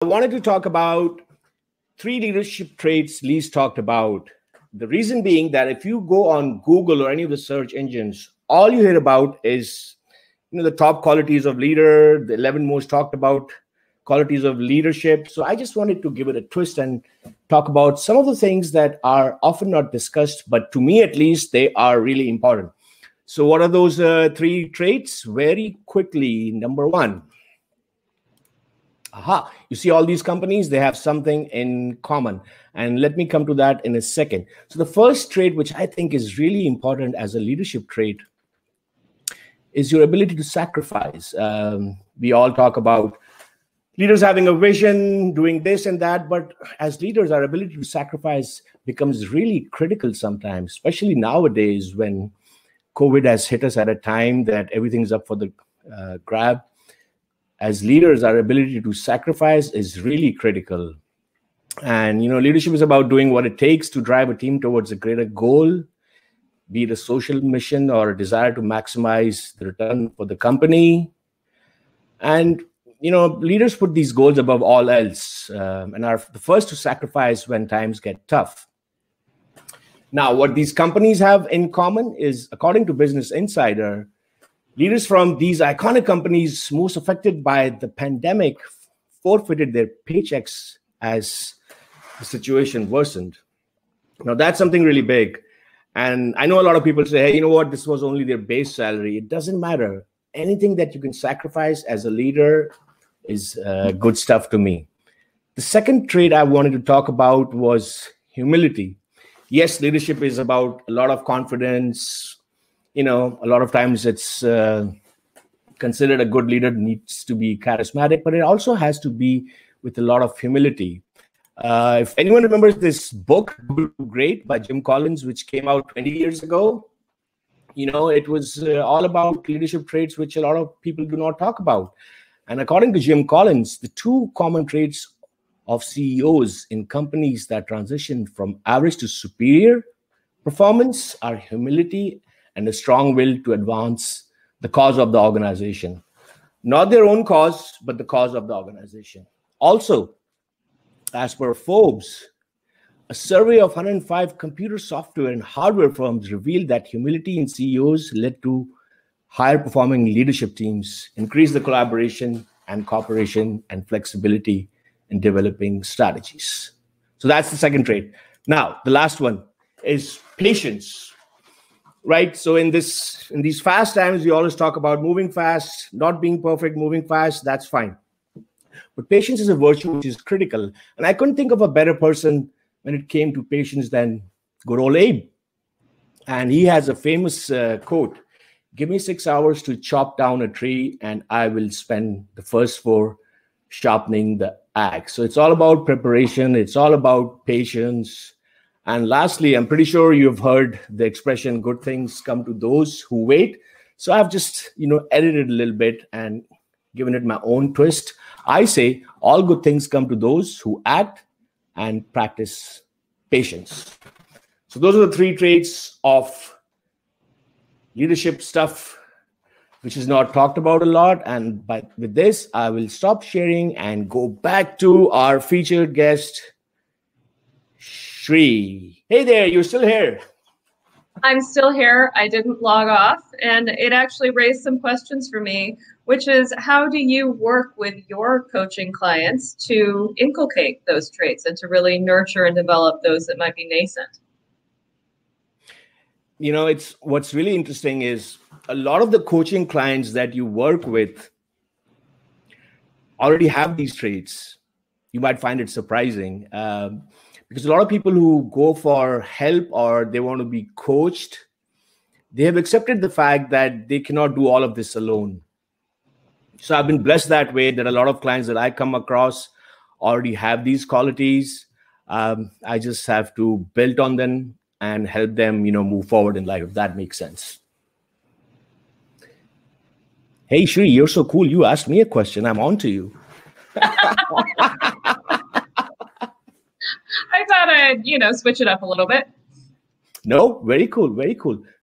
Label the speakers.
Speaker 1: I wanted to talk about three leadership traits least talked about. The reason being that if you go on Google or any of the search engines, all you hear about is the top qualities of leader, the 11 most talked about qualities of leadership. So I just wanted to give it a twist and talk about some of the things that are often not discussed, but to me at least, they are really important. So what are those three traits? Very quickly, number one. Aha, you see all these companies, they have something in common. And let me come to that in a second. So the first trait, which I think is really important as a leadership trait, is your ability to sacrifice. We all talk about leaders having a vision, doing this and that, but as leaders, our ability to sacrifice becomes really critical sometimes, especially nowadays when COVID has hit us at a time that everything's up for the grab. As leaders, our ability to sacrifice is really critical. And, leadership is about doing what it takes to drive a team towards a greater goal, be it a social mission or a desire to maximize the return for the company. And, leaders put these goals above all else and are the first to sacrifice when times get tough. Now, what these companies have in common is, according to Business Insider, leaders from these iconic companies most affected by the pandemic forfeited their paychecks as the situation worsened. Now, that's something really big. And I know a lot of people say, hey, you know what? This was only their base salary. It doesn't matter. Anything that you can sacrifice as a leader is good stuff to me. The second trait I wanted to talk about was humility. Yes, leadership is about a lot of confidence. A lot of times it's considered a good leader needs to be charismatic, but it also has to be with a lot of humility. If anyone remembers this book, Good to Great by Jim Collins, which came out 20 years ago, it was all about leadership traits, which a lot of people do not talk about. And according to Jim Collins, the two common traits of CEOs in companies that transition from average to superior performance are humility and a strong will to advance the cause of the organization. Not their own cause, but the cause of the organization. Also, as per Forbes, a survey of 105 computer software and hardware firms revealed that humility in CEOs led to higher performing leadership teams, increased the collaboration and cooperation and flexibility in developing strategies. So that's the second trait. Now, the last one is patience. Right. So in these fast times, we always talk about moving fast, not being perfect, moving fast. That's fine. But patience is a virtue which is critical. And I couldn't think of a better person when it came to patience than good old Abe. And he has a famous quote, "Give me 6 hours to chop down a tree and I will spend the first 4 sharpening the axe." So it's all about preparation. It's all about patience. And lastly, I'm pretty sure you've heard the expression, good things come to those who wait. So I've just, edited a little bit and given it my own twist. I say all good things come to those who act and practice patience. So those are the three traits of leadership stuff, which is not talked about a lot. And with this, I will stop sharing and go back to our featured guest, Shri. Hey there, you're still here.
Speaker 2: I'm still here. I didn't log off, and it actually raised some questions for me, which is, how do you work with your coaching clients to inculcate those traits and to really nurture and develop those that might be nascent?
Speaker 1: It's what's really interesting is a lot of the coaching clients that you work with already have these traits. You might find it surprising. Because a lot of people who go for help or they want to be coached, they have accepted the fact that they cannot do all of this alone. So I've been blessed that way that a lot of clients that I come across already have these qualities. I just have to build on them and help them, move forward in life, if that makes sense. Hey, Shri, you're so cool. You asked me a question. I'm on to you.
Speaker 2: I thought I'd, switch it up a little bit.
Speaker 1: No, very cool. Very cool.